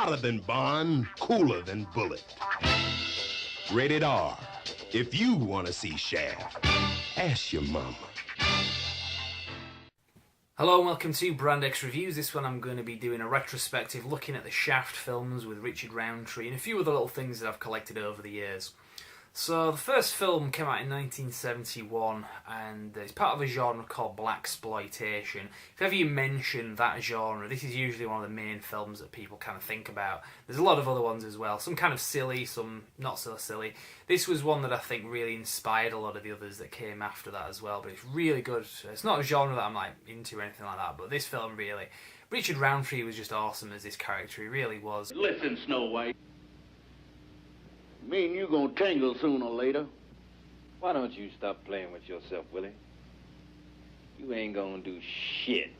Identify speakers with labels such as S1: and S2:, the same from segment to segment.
S1: hotter than Bond, cooler than Bullet. Rated R. If you want to see Shaft, ask your mama.
S2: Hello and welcome to Brand X Reviews. This one I'm going to be doing a retrospective looking at the Shaft films with Richard Roundtree and a few other little things that I've collected over the years. So the first film came out in 1971 and it's part of a genre called blaxploitation. If ever you mention that genre, this is usually one of the main films that people kind of think about. There's a lot of other ones as well, some kind of silly, some not so silly. This was one that I think really inspired a lot of the others that came after that as well, but it's really good. It's not a genre that I'm like into or anything like that, but this film really, Richard Roundtree was just awesome as this character, he really was.
S3: Listen, Snow White. Me and you gonna tangle sooner or later.
S4: Why don't you stop playing with yourself, Willie? You ain't gonna do shit.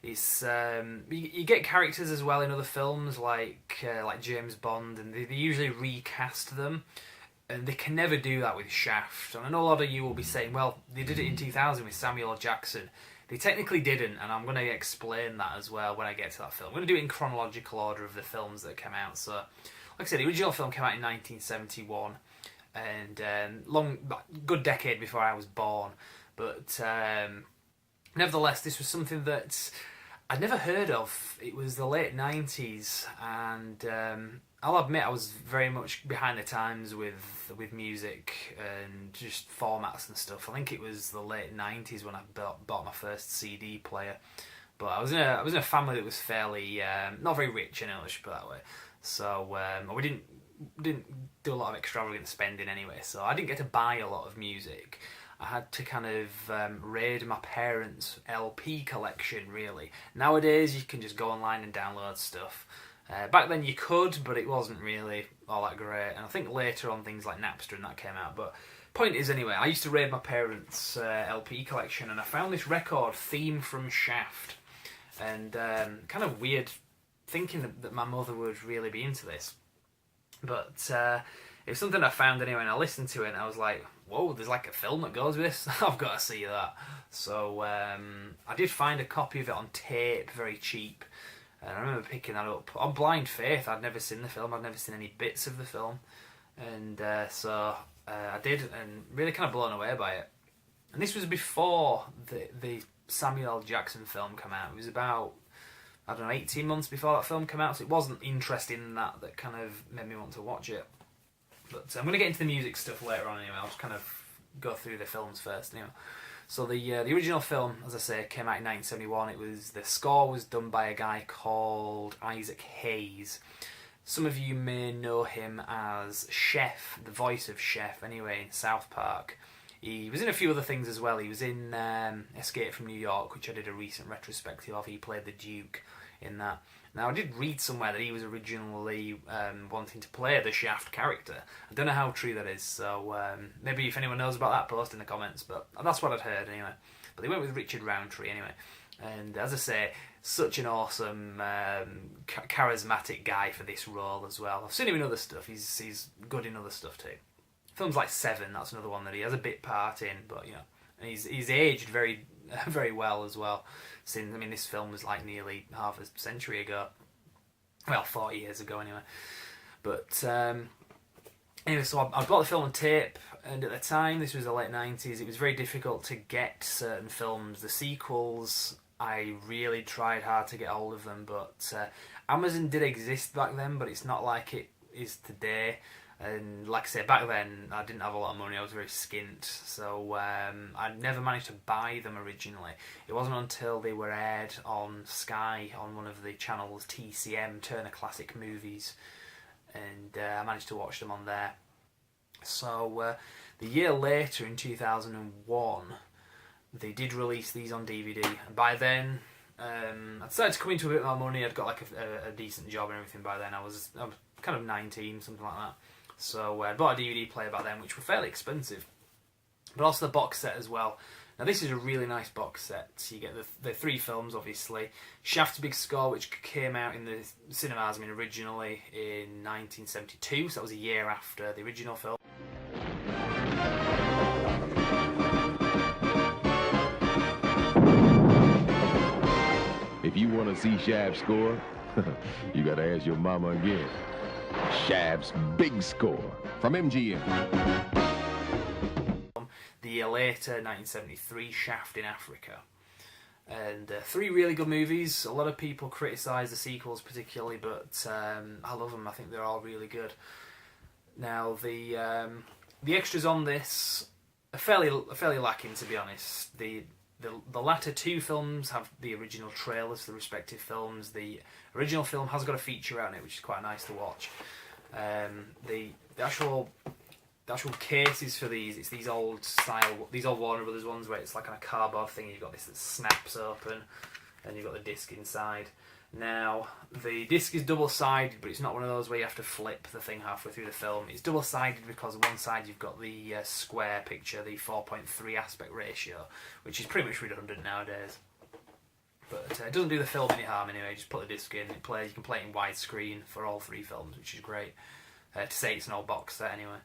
S2: It's you get characters as well in other films like James Bond, and they usually recast them, and they can never do that with Shaft. And I know a lot of you will be saying, well, they did it in 2000 with Samuel L. Jackson. They technically didn't, and I'm going to explain that as well when I get to that film. I'm going to do it in chronological order of the films that came out. So, like I said, the original film came out in 1971, and good decade before I was born. But nevertheless, this was something that I'd never heard of. It was the late 90s, and I'll admit I was very much behind the times with music and just formats and stuff. I think it was the late 90s when I bought my first CD player. But I was in a family that was fairly not very rich, in English, put it that way. So we didn't do a lot of extravagant spending anyway. So I didn't get to buy a lot of music. I had to kind of raid my parents' LP collection, really. Nowadays, you can just go online and download stuff. Back then you could, but it wasn't really all that great. And I think later on things like Napster and that came out. But point is, anyway, I used to raid my parents' LP collection, and I found this record, Theme from Shaft. And kind of weird thinking that my mother would really be into this. But it was something I found anyway, and I listened to it, and I was like, whoa, there's like a film that goes with this? I've got to see that. So I did find a copy of it on tape, very cheap. And I remember picking that up on blind faith. I'd never seen the film, I'd never seen any bits of the film. And so I did, and really kind of blown away by it. And this was before the Samuel L. Jackson film came out. It was about, I don't know, 18 months before that film came out, so it wasn't interesting in that kind of made me want to watch it. But I'm going to get into the music stuff later on anyway. I'll just kind of go through the films first anyway. So the original film, as I say, came out in 1971. The score was done by a guy called Isaac Hayes. Some of you may know him as Chef, the voice of Chef anyway, in South Park. He was in a few other things as well. He was in Escape from New York, which I did a recent retrospective of. He played the Duke in that. Now, I did read somewhere that he was originally wanting to play the Shaft character. I don't know how true that is, so maybe if anyone knows about that, post in the comments, but that's what I'd heard anyway. But they went with Richard Roundtree anyway. And as I say, such an awesome, charismatic guy for this role as well. I've seen him in other stuff. He's good in other stuff too. Films like Seven, that's another one that he has a bit part in, but you know, and he's aged very very well as well. Since, I mean, this film was like nearly half a century ago. Well, 40 years ago anyway. But anyway, so I bought the film on tape, and at the time, this was the late 90s, it was very difficult to get certain films. The sequels, I really tried hard to get hold of them, but Amazon did exist back then, but it's not like it is today. And like I say, back then I didn't have a lot of money, I was very skint, so I never managed to buy them originally. It wasn't until they were aired on Sky, on one of the channels, TCM, Turner Classic Movies, and I managed to watch them on there. So the year later, in 2001, they did release these on DVD, and by then I started to come into a bit more money. I'd got like a decent job and everything by then. I was kind of 19, something like that. So I bought a DVD player back then, which were fairly expensive, but also the box set as well. Now this is a really nice box set. You get the three films, obviously. Shaft's Big Score, which came out in the cinemas, originally in 1972, so that was a year after the original film.
S5: If you want to see Shaft score, You gotta ask your mama again. Shaft's big score from MGM.
S2: The later 1973 Shaft in Africa. And 3 really good movies. A lot of people criticise the sequels particularly, but I love them. I think they're all really good. Now, the extras on this are fairly lacking, to be honest. The latter 2 films have the original trailers for the respective films. The original film has got a feature out in it, which is quite nice to watch. The actual cases for these, it's these old Warner Brothers ones where it's like on a cardboard thing. You've got this that snaps open, and you've got the disc inside. Now, the disc is double-sided, but it's not one of those where you have to flip the thing halfway through the film. It's double-sided because on one side you've got the square picture, the 4:3 aspect ratio, which is pretty much redundant nowadays. But it doesn't do the film any harm anyway. Just put the disc in, it plays. You can play it in widescreen for all 3 films, which is great. To say it's an old box set anyway.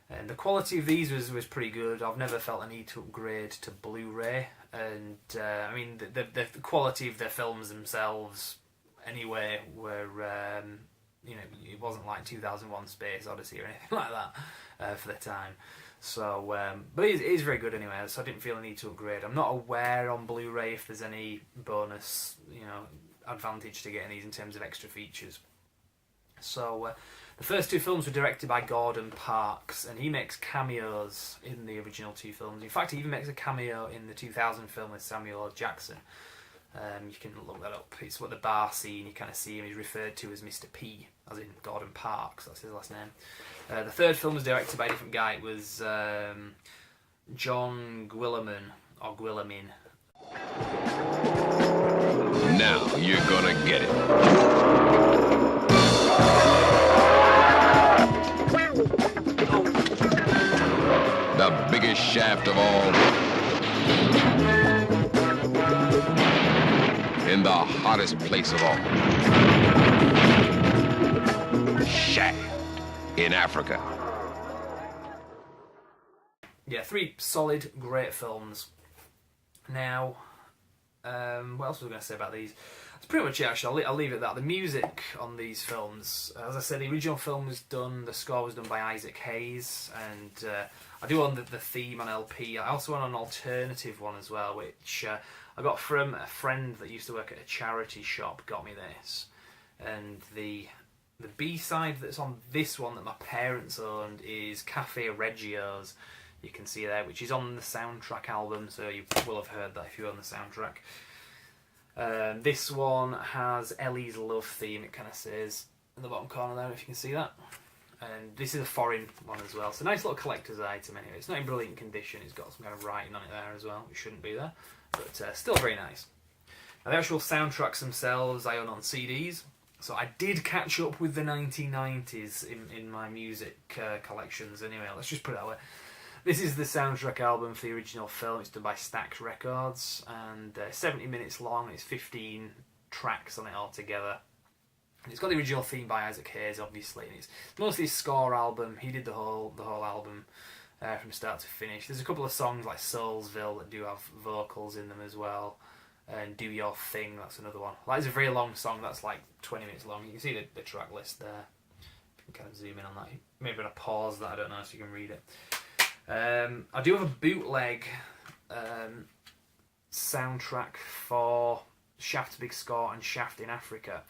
S2: And the quality of these was pretty good. I've never felt a need to upgrade to Blu-ray. And I mean, the quality of the films themselves anyway were, it wasn't like 2001 Space Odyssey or anything like that for the time. So, but it is very good anyway, so I didn't feel a need to upgrade. I'm not aware on Blu-ray if there's any bonus, advantage to getting these in terms of extra features. So, the first 2 films were directed by Gordon Parks, and he makes cameos in the original 2 films. In fact, he even makes a cameo in the 2000 film with Samuel L. Jackson. You can look that up. It's what the bar scene, you kind of see him, he's referred to as Mr. P, as in Gordon Parks, that's his last name. The third film was directed by a different guy. It was John Guillermin, or Guillemin.
S5: Now you're gonna get it. The biggest shaft of all. In the hottest place of all. Shaft in Africa.
S2: Yeah, 3 solid, great films. Now, what else was I going to say about these? That's pretty much it, actually. I'll leave it at that. The music on these films, as I said, the original film was done, the score was done by Isaac Hayes, and I do own the theme on LP. I also own an alternative one as well, which I got from a friend that used to work at a charity shop, got me this. And the B-side that's on this one that my parents owned is Cafe Reggio's, you can see there, which is on the soundtrack album, so you will have heard that if you own the soundtrack. This one has Ellie's Love theme, it kind of says in the bottom corner there, if you can see that. And this is a foreign one as well. It's a nice little collector's item anyway. It's not in brilliant condition, it's got some kind of writing on it there as well, which shouldn't be there, but still very nice. Now the actual soundtracks themselves I own on CDs, so I did catch up with the 1990s in my music collections anyway, let's just put it that way. This is the soundtrack album for the original film. It's done by Stax Records, and 70 minutes long. It's 15 tracks on it altogether. And it's got the original theme by Isaac Hayes, obviously, and it's mostly his score album. He did the whole album from start to finish. There's a couple of songs like Soulsville that do have vocals in them as well, and Do Your Thing, that's another one. That is a very long song. That's like 20 minutes long. You can see the track list there. You can kind of zoom in on that. Maybe I'm going to pause that, I don't know, so you can read it. I do have a bootleg soundtrack for Shaft's Big Score and Shaft in Africa.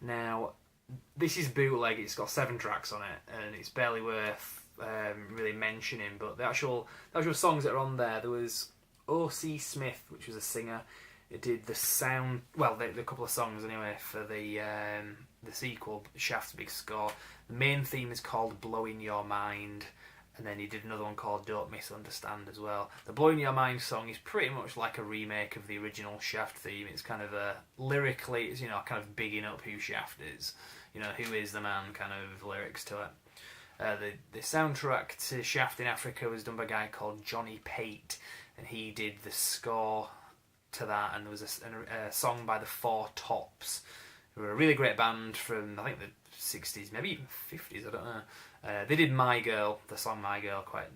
S2: Now, this is bootleg, it's got 7 tracks on it, and it's barely worth really mentioning, but the actual songs that are on there, there was O.C. Smith, which was a singer. It did the sound, well, the couple of songs anyway, for the sequel, Shaft's Big Score. The main theme is called Blowing Your Mind, and then he did another one called Don't Misunderstand as well. The Blowing Your Mind song is pretty much like a remake of the original Shaft theme. It's kind of lyrically, it's, kind of bigging up who Shaft is. Who is the man kind of lyrics to it. The soundtrack to Shaft in Africa was done by a guy called Johnny Pate, and he did the score to that, and there was a song by the Four Tops, who were a really great band from, I think, the 60s, maybe even 50s, I don't know. They did My Girl, the song My Girl, quite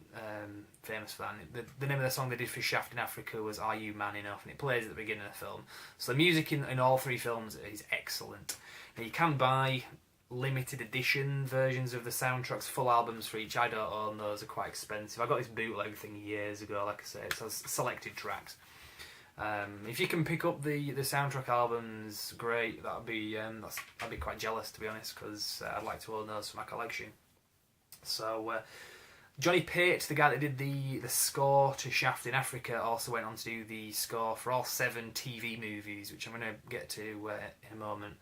S2: famous for that. And the name of the song they did for Shaft in Africa was Are You Man Enough? And it plays at the beginning of the film. So the music in all three films is excellent. Now, you can buy limited edition versions of the soundtracks, full albums for each. I don't own those, they're quite expensive. I got this bootleg thing years ago, like I say, it has selected tracks. If you can pick up the soundtrack albums, great. I'd be quite jealous, to be honest, because I'd like to own those for my collection. So Johnny Pate, the guy that did the score to Shaft in Africa, also went on to do the score for all 7 TV movies, which I'm going to get to in a moment.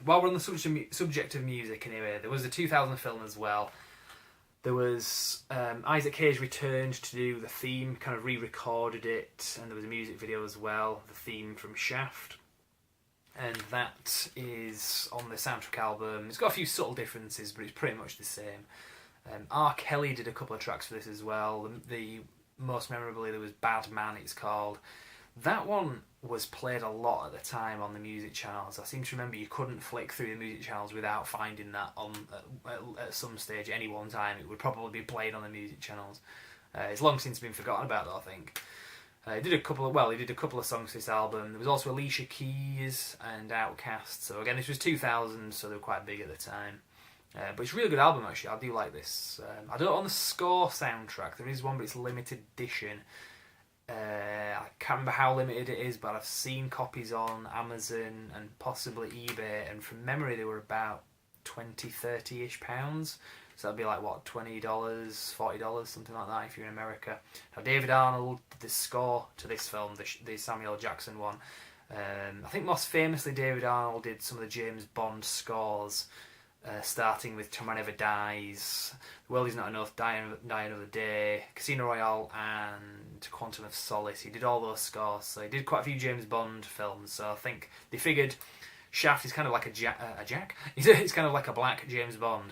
S2: While we're on the subject of music, anyway, there was the 2000 film as well. There was Isaac Hayes returned to do the theme, kind of re-recorded it, and there was a music video as well, the theme from Shaft. And that is on the soundtrack album. It's got a few subtle differences, but it's pretty much the same. R. Kelly did a couple of tracks for this as well. The most memorably, there was Bad Man, it's called. That one was played a lot at the time on the music channels. I seem to remember you couldn't flick through the music channels without finding that on at some stage, any one time. It would probably be played on the music channels. It's long since been forgotten about, though, I think. He did a couple of songs for this album. There was also Alicia Keys and Outkast. So again, this was 2000, so they were quite big at the time. But it's a really good album, actually. I do like this. I don't own the score soundtrack. There is one, but it's limited edition. I can't remember how limited it is, but I've seen copies on Amazon and possibly eBay, and from memory they were about 20, 30-ish pounds. So that'd be like, what, $20, $40, something like that if you're in America. Now, David Arnold did the score to this film, the Samuel L. Jackson one. I think most famously David Arnold did some of the James Bond scores, starting with Tomorrow Never Dies, The World Is Not Enough, Die Another Day, Casino Royale, and Quantum of Solace. He did all those scores, so he did quite a few James Bond films. So I think they figured Shaft is kind of like a Jack. It's kind of like a black James Bond.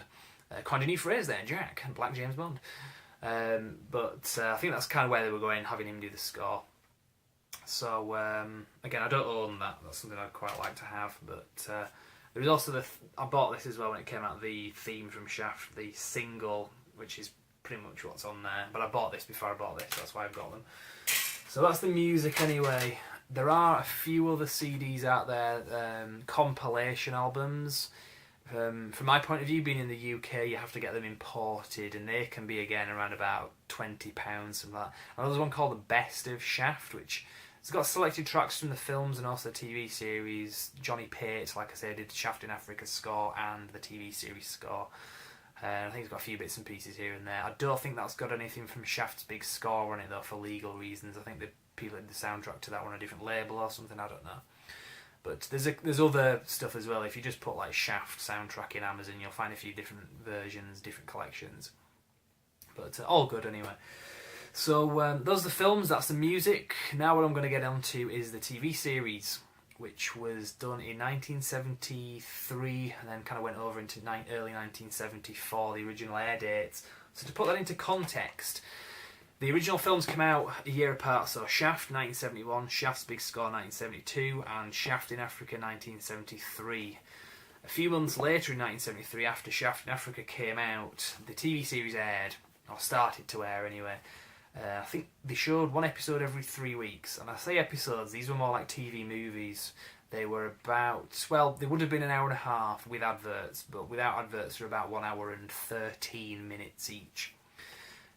S2: Quite a new phrase there, Jack, black James Bond. But I think that's kind of where they were going, having him do the score. So again, I don't own that. That's something I'd quite like to have, but. There was also I bought this as well when it came out, the theme from Shaft, the single, which is pretty much what's on there. But I bought this before I bought this, that's why I've got them. So that's the music anyway. There are a few other CDs out there, compilation albums. From my point of view, being in the UK, you have to get them imported, and they can be, again, around about £20, something like that. And there's one called The Best of Shaft, which... It's got selected tracks from the films and also the TV series. Johnny Pate, like I said, did the Shaft in Africa score and the TV series score. I think it's got a few bits and pieces here and there. I don't think that's got anything from Shaft's big score on it, though, for legal reasons. I think the people that did the soundtrack to that were on a different label or something, I don't know. But there's other stuff as well. If you just put like Shaft soundtrack in Amazon, you'll find a few different versions, different collections. But all good anyway. So those are the films, that's the music. Now what I'm going to get onto is the TV series, which was done in 1973 and then kind of went over into early 1974, the original air dates. So to put that into context, the original films came out a year apart, so Shaft 1971, Shaft's Big Score 1972, and Shaft in Africa 1973. A few months later in 1973, after Shaft in Africa came out, the TV series aired, or started to air anyway. I think they showed one episode every 3 weeks, and I say episodes, these were more like TV movies. They were about, well, they would have been an hour and a half with adverts, but without adverts they're about 1 hour and 13 minutes each.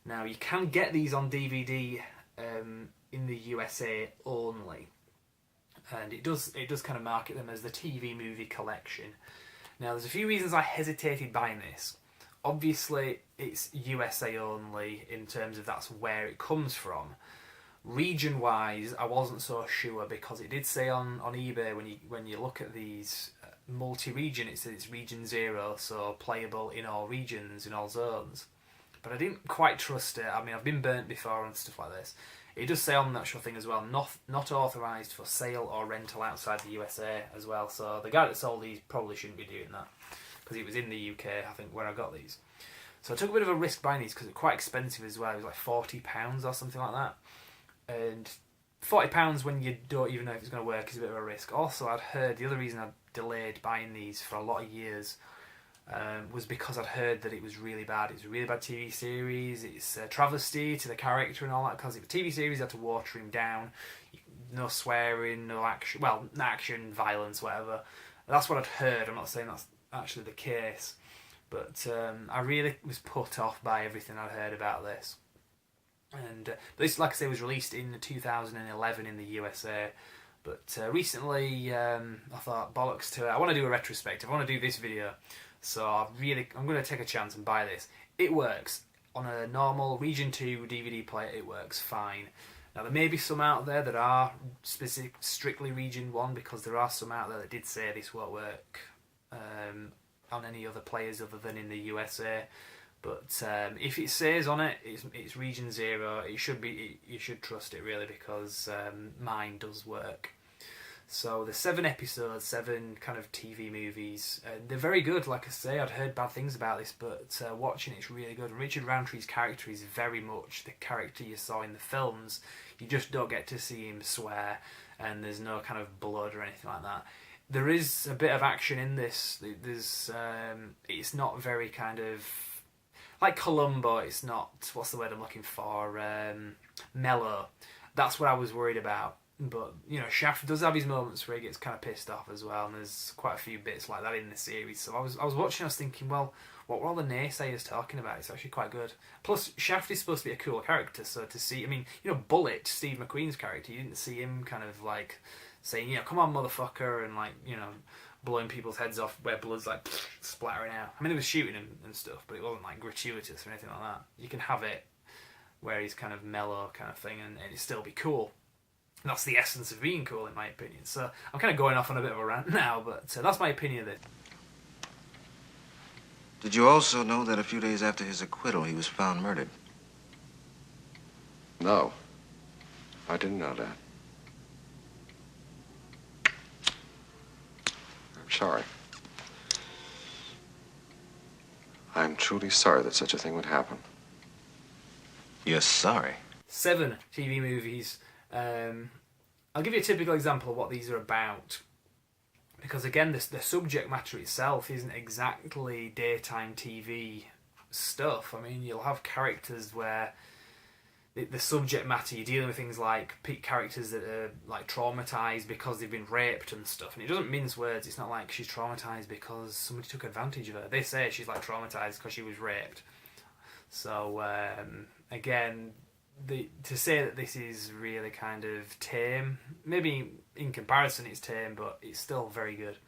S2: Now, you can get these on DVD in the USA only, and it does kind of market them as the TV movie collection. Now, there's a few reasons I hesitated buying this. Obviously, it's USA only in terms of that's where it comes from. Region-wise, I wasn't so sure because it did say on eBay when you look at these multi-region, it says it's region 0, so playable in all regions, in all zones. But I didn't quite trust it. I mean, I've been burnt before and stuff like this. It does say on the actual thing as well, not authorised for sale or rental outside the USA as well. So the guy that sold these probably shouldn't be doing that, because it was in the UK, I think, where I got these. So I took a bit of a risk buying these because they're quite expensive as well. It was like £40 or something like that. And £40 when you don't even know if it's going to work is a bit of a risk. Also, I'd heard the other reason I'd delayed buying these for a lot of years was because I'd heard that it was really bad. It's a really bad TV series. It's a travesty to the character and all that. Because it's a TV series, you had to water him down. No swearing, no action. Well, action, violence, whatever. That's what I'd heard. I'm not saying that's actually the case. But I really was put off by everything I'd heard about this. And this, like I say, was released in 2011 in the USA. But recently, I thought, bollocks to it. I want to do a retrospective. I want to do this video. So I'm going to take a chance and buy this. It works. On a normal Region 2 DVD player, it works fine. Now, there may be some out there that are strictly Region 1, because there are some out there that did say this won't work on any other players other than in the USA. But if it says on it, it's Region 0, it should be. You should trust it, really, because mine does work. So there's 7 episodes, 7 kind of TV movies. They're very good, like I say. I'd heard bad things about this, but watching it's really good. And Richard Roundtree's character is very much the character you saw in the films. You just don't get to see him swear, and there's no kind of blood or anything like that. There is a bit of action in this. There's it's not very kind of like Columbo. It's not, what's the word I'm looking for, mellow. That's what I was worried about. But, you know, Shaft does have his moments where he gets kind of pissed off as well, and there's quite a few bits like that in the series. So I was watching, I was thinking, well, what were all the naysayers talking about? It's actually quite good. Plus, Shaft is supposed to be a cool character, so to see, I mean, you know, Bullet, Steve McQueen's character, you didn't see him kind of like saying, you know, come on, motherfucker, and like, you know, blowing people's heads off where blood's like splattering out. I mean, they were shooting him and stuff, but it wasn't like gratuitous or anything like that. You can have it where he's kind of mellow kind of thing, and it still be cool. And that's the essence of being cool, in my opinion. So I'm kind of going off on a bit of a rant now, but that's my opinion of it.
S6: Did you also know that a few days after his acquittal, he was found murdered?
S7: No, I didn't know that. I'm sorry. I'm truly sorry that such a thing would happen.
S6: You're sorry?
S2: 7 TV movies. I'll give you a typical example of what these are about, because again, the subject matter itself isn't exactly daytime TV stuff. I mean, you'll have characters where the subject matter, you're dealing with things like characters that are like traumatized because they've been raped and stuff, and it doesn't mince words. It's not like she's traumatized because somebody took advantage of her. They say she's like traumatized because she was raped. So again, to say that this is really kind of tame, maybe in comparison it's tame, but it's still very good.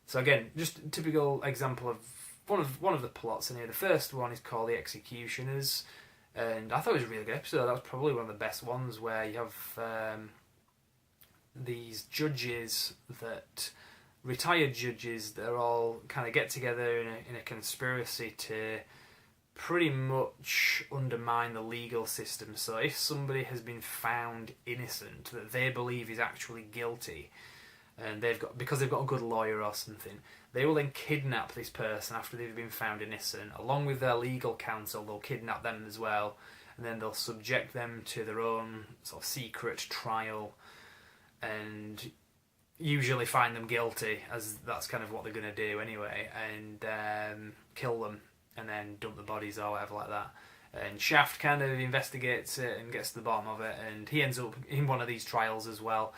S2: So again, just a typical example of one of the plots in here. The first one is called The Executioners, and I thought it was a really good episode. That was probably one of the best ones, where you have these judges, retired judges, that are all kind of get together in a conspiracy to pretty much undermine the legal system. So if somebody has been found innocent that they believe is actually guilty, and because they've got a good lawyer or something, they will then kidnap this person after they've been found innocent. Along with their legal counsel, they'll kidnap them as well, and then they'll subject them to their own sort of secret trial, and usually find them guilty, as that's kind of what they're going to do anyway, and kill them, and then dump the bodies or whatever like that. And Shaft kind of investigates it and gets to the bottom of it, and he ends up in one of these trials as well,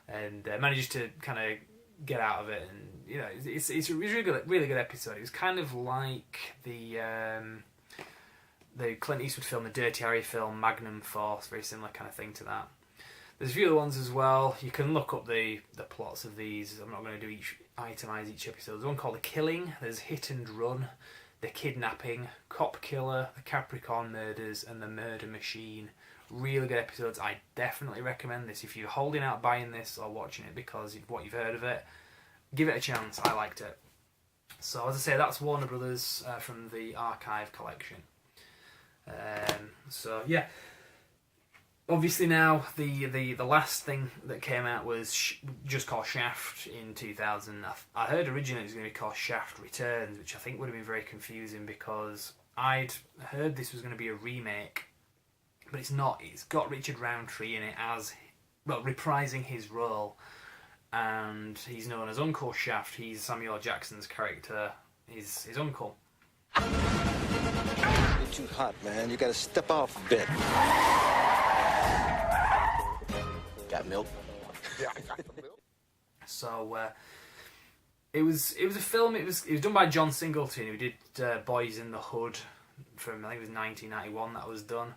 S2: and manages to kind of get out of it. And you know, it's a really good episode. It was kind of like the Clint Eastwood film, the Dirty Harry film, Magnum Force, very similar kind of thing to that. There's a few other ones as well. You can look up the plots of these. I'm not going to do itemise each episode. There's one called The Killing. There's Hit and Run, The Kidnapping, Cop Killer, The Capricorn Murders, and The Murder Machine. Really good episodes. I definitely recommend this if you're holding out buying this or watching it because of what you've heard of it. Give it a chance. I liked it. So as I say, that's Warner Brothers from the Archive collection. So yeah. Obviously now, the last thing that came out was just called Shaft in 2000. I heard originally it was going to be called Shaft Returns, which I think would have been very confusing because I'd heard this was going to be a remake, but it's not. It's got Richard Roundtree in it as reprising his role, and he's known as Uncle Shaft. He's Samuel L. Jackson's character, his uncle.
S8: You're too hot, man. You gotta step off a bit. Got milk?
S9: Yeah, I got the milk.
S2: So it was a film. It was done by John Singleton, who did Boys in the Hood from, I think it was 1991 that was done,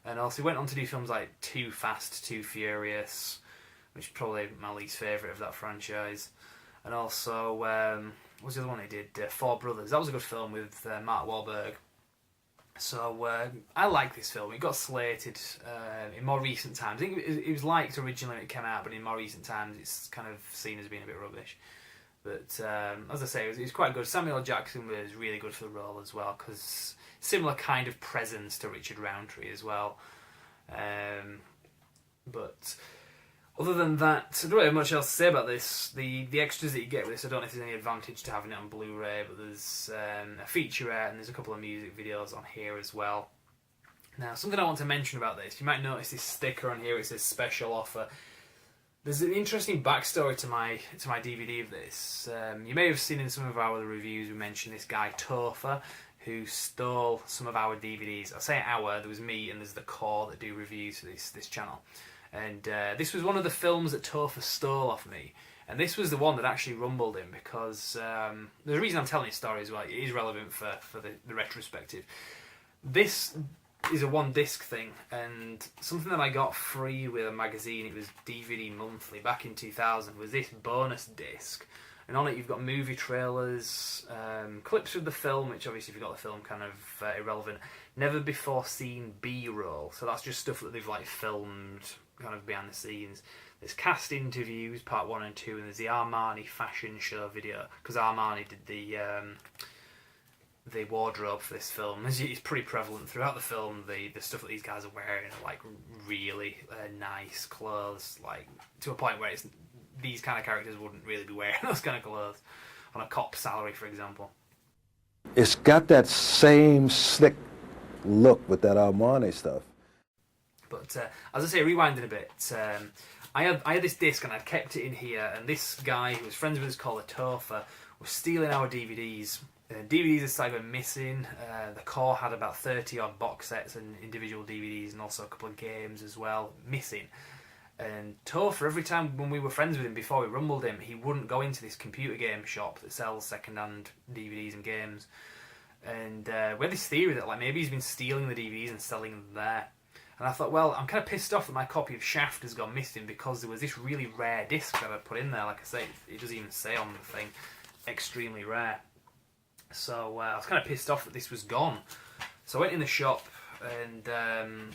S2: and also he went on to do films like Too Fast, Too Furious, which is probably my least favourite of that franchise, and also what was the other one he did? Four Brothers. That was a good film with Mark Wahlberg. So I like this film. It got slated in more recent times. I think it was liked originally when it came out, but in more recent times it's kind of seen as being a bit rubbish. But as I say, it was quite good. Samuel L. Jackson was really good for the role as well, because similar kind of presence to Richard Roundtree as well. But other than that, I don't really have much else to say about this. The extras that you get with this, I don't know if there's any advantage to having it on Blu-ray, but there's a featurette and there's a couple of music videos on here as well. Now, something I want to mention about this, you might notice this sticker on here, it says special offer. There's an interesting backstory to my DVD of this. You may have seen in some of our reviews we mentioned this guy Topher, who stole some of our DVDs. I say our, there was me and there's the core that do reviews for this channel. And this was one of the films that Topher stole off me. And this was the one that actually rumbled him, because there's a reason I'm telling this story as well. It is relevant for the retrospective. This is a one disc thing, and something that I got free with a magazine, it was DVD Monthly back in 2000, was this bonus disc. And on it you've got movie trailers, clips of the film, which obviously if you've got the film kind of irrelevant, never before seen B-roll, so that's just stuff that they've like filmed kind of behind the scenes. There's cast interviews, part 1 and 2, and there's the Armani fashion show video, because Armani did the wardrobe for this film. It's pretty prevalent throughout the film. The stuff that these guys are wearing are like really nice clothes, like to a point where these kind of characters wouldn't really be wearing those kind of clothes on a cop salary, for example.
S10: It's got that same slick look with that Armani stuff.
S2: But as I say, rewinding a bit, I had this disc and I'd kept it in here, and this guy who was friends with us called a Topher was stealing our DVDs. DVDs had started going missing. The core had about 30 odd box sets and individual DVDs, and also a couple of games as well missing. And Topher, every time when we were friends with him before we rumbled him, he wouldn't go into this computer game shop that sells second-hand DVDs and games. And we had this theory that like maybe he's been stealing the DVDs and selling them there. And I thought, well, I'm kind of pissed off that my copy of Shaft has gone missing, because there was this really rare disc that I put in there. Like I say, it doesn't even say on the thing, extremely rare. So I was kind of pissed off that this was gone. So I went in the shop and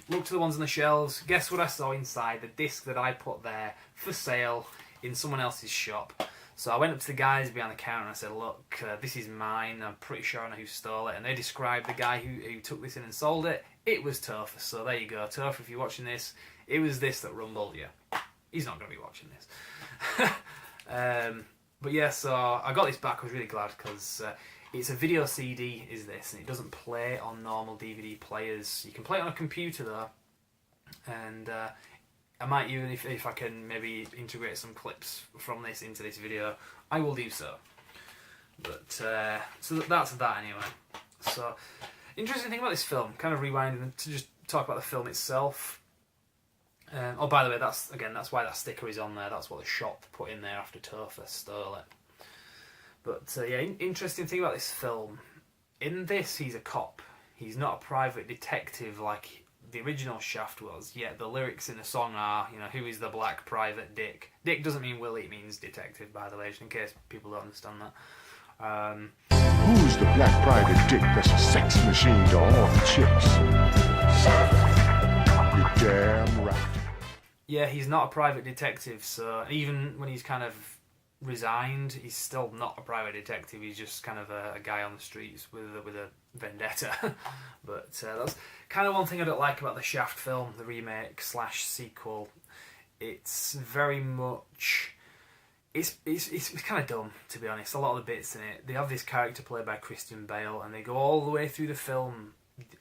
S2: looked at the ones on the shelves. Guess what I saw inside? The disc that I put there for sale in someone else's shop. So I went up to the guys behind the counter and I said, look, this is mine. I'm pretty sure I know who stole it. And they described the guy who took this in and sold it. It was Topher. So there you go. Topher, if you're watching this, it was this that rumbled you. He's not going to be watching this. But yeah, so I got this back. I was really glad, because it's a video CD, is this, and it doesn't play on normal DVD players. You can play it on a computer though, and I might even, if I can maybe integrate some clips from this into this video, I will do so. But so that's that anyway. So interesting thing about this film, kind of rewinding to just talk about the film itself. Oh, by the way, that's why that sticker is on there. That's what the shop put in there after Topher stole it. But yeah, interesting thing about this film. In this, he's a cop. He's not a private detective like the original Shaft was. Yet the lyrics in the song are, who is the black private Dick? Dick doesn't mean Willie, it means detective, by the way, just in case people don't understand that.
S9: Who's the black private dick that's a sex machine to all the chicks? You're damn right.
S2: Yeah, he's not a private detective, so even when he's kind of resigned, he's still not a private detective. He's just kind of a guy on the streets with a vendetta. But that's kind of one thing I don't like about the Shaft film, the remake / sequel. It's very much... It's kind of dumb, to be honest. A lot of the bits in it, they have this character played by Christian Bale, and they go all the way through the film.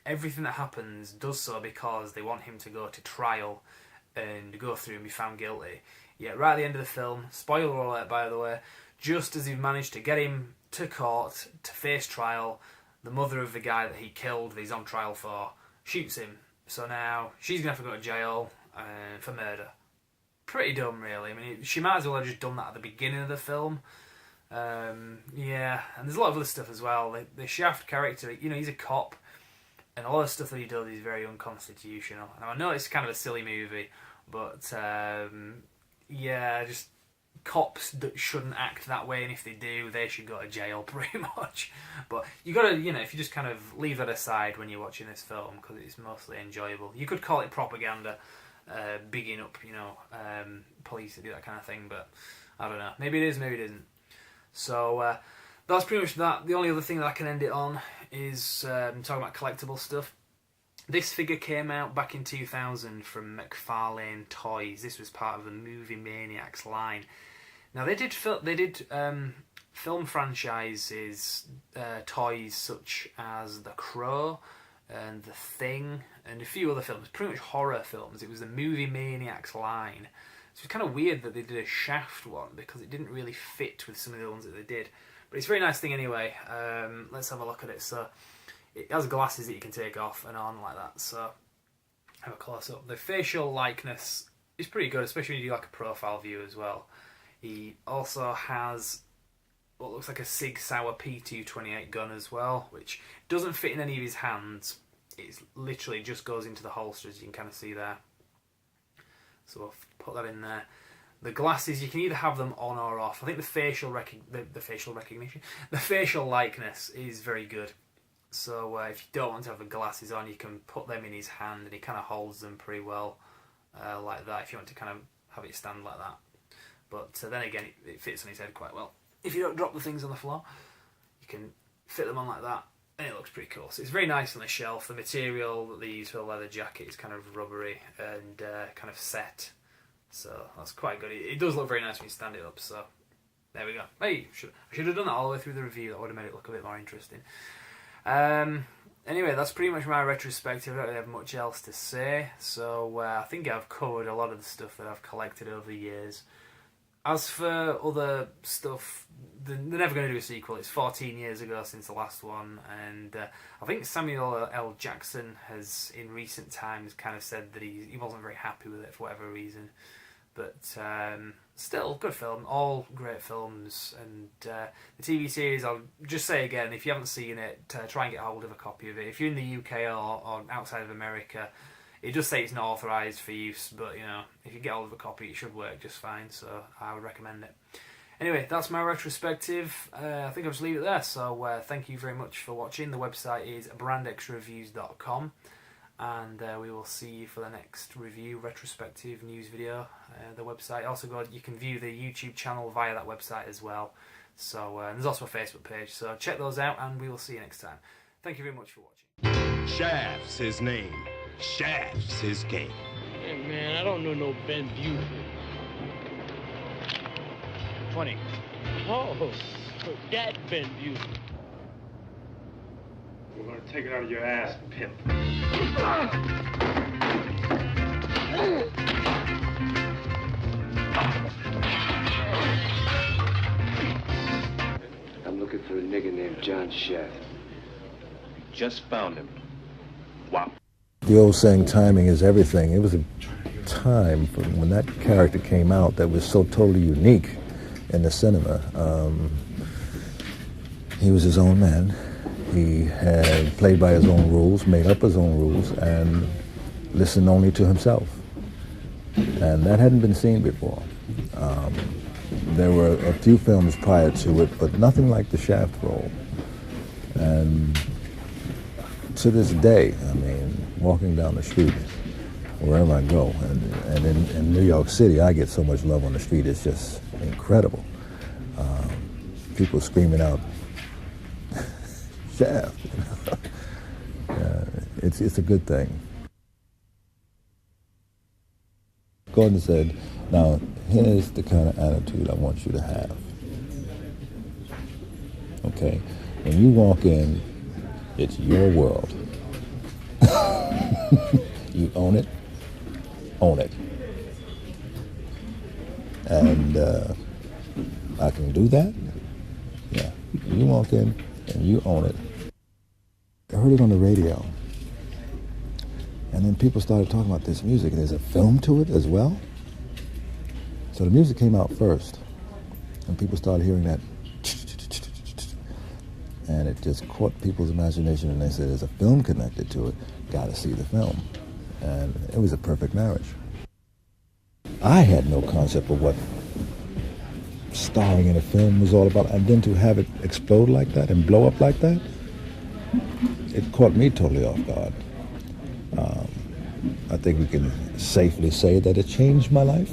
S2: Everything that happens does so because they want him to go to trial, and go through and be found guilty. Yet right at the end of the film, spoiler alert by the way, just as he've managed to get him to court to face trial, the mother of the guy that he killed, that he's on trial for, shoots him. So now she's going to have to go to jail for murder. Pretty dumb, really. I mean, she might as well have just done that at the beginning of the film. Yeah, and there's a lot of other stuff as well. The Shaft character, you know, he's a cop, and a lot of stuff that he does is very unconstitutional. Now, I know it's kind of a silly movie, but yeah, just cops that shouldn't act that way, and if they do, they should go to jail, pretty much. But you gotta, you know, if you just kind of leave that aside when you're watching this film, because it's mostly enjoyable. You could call it propaganda, bigging up, you know, police that do that kind of thing, but I don't know. Maybe it is, maybe it isn't. So that's pretty much that. The only other thing that I can end it on is talking about collectible stuff. This figure came out back in 2000 from McFarlane Toys. This was part of the Movie Maniacs line. Now they did film franchises, toys such as The Crow and The Thing and a few other films, pretty much horror films. It was the Movie Maniacs line. So it's kind of weird that they did a Shaft one because it didn't really fit with some of the ones that they did. But it's a very nice thing anyway. Let's have a look at it. So it has glasses that you can take off and on like that. So have a close up. The facial likeness is pretty good, especially when you do like a profile view as well. He also has what looks like a Sig Sauer P228 gun as well, which doesn't fit in any of his hands. It literally just goes into the holster, as you can kind of see there. So we'll put that in there. The glasses, you can either have them on or off. I think the facial recognition, the facial likeness is very good. So if you don't want to have the glasses on, you can put them in his hand, and he kind of holds them pretty well like that. If you want to kind of have it stand like that, but then again, it fits on his head quite well. If you don't drop the things on the floor, you can fit them on like that, and it looks pretty cool. So it's very nice on the shelf. The material that they use for the leather jacket is kind of rubbery and kind of set. So that's quite good. It does look very nice when you stand it up. So there we go. Hey, I should have done that all the way through the review. That would have made it look a bit more interesting. Anyway, that's pretty much my retrospective. I don't really have much else to say. So I think I've covered a lot of the stuff that I've collected over the years. As for other stuff, they're never going to do a sequel. It's 14 years ago since the last one, and I think Samuel L. Jackson has, in recent times, kind of said that he wasn't very happy with it for whatever reason. But still, good film. All great films. And the TV series, I'll just say again, if you haven't seen it, try and get hold of a copy of it. If you're in the UK or outside of America, it does say it's not authorised for use, but, you know, if you get hold of a copy, it should work just fine, so I would recommend it. Anyway, that's my retrospective. I think I'll just leave it there, so thank you very much for watching. The website is brandxreviews.com, and we will see you for the next review, retrospective news video. The website, also you can view the YouTube channel via that website as well. So there's also a Facebook page, so check those out, and we will see you next time. Thank you very much for watching.
S1: Shaft's his name. Shaft's his game.
S3: Hey, man, I don't know no Ben Buford.
S4: 20.
S3: Oh, that Ben Buford.
S9: We're gonna take it out of your ass, pimp.
S8: I'm looking for a nigger named John Shaft.
S4: Just found him. Wow.
S10: The old saying, timing is everything. It was a time when that character came out that was so totally unique in the cinema. He was his own man. He had played by his own rules, made up his own rules, and listened only to himself. And that hadn't been seen before. There were a few films prior to it, but nothing like the Shaft role. And to this day, I mean, walking down the street, wherever I go, and in New York City, I get so much love on the street, it's just incredible. People screaming out, Shaft, you know? It's a good thing. Gordon said, now, here's the kind of attitude I want you to have. Okay? When you walk in, it's your world. You own it, And I can do that? Yeah. You walk in and you own it. I heard it on the radio. And then people started talking about this music. And there's a film to it as well. So the music came out first. And people started hearing that. And it just caught people's imagination. And they said, there's a film connected to it. Got to see the film. And it was a perfect marriage. I had no concept of what starring in a film was all about. And then to have it explode like that and blow up like that, it caught me totally off guard. I think we can safely say that it changed my life.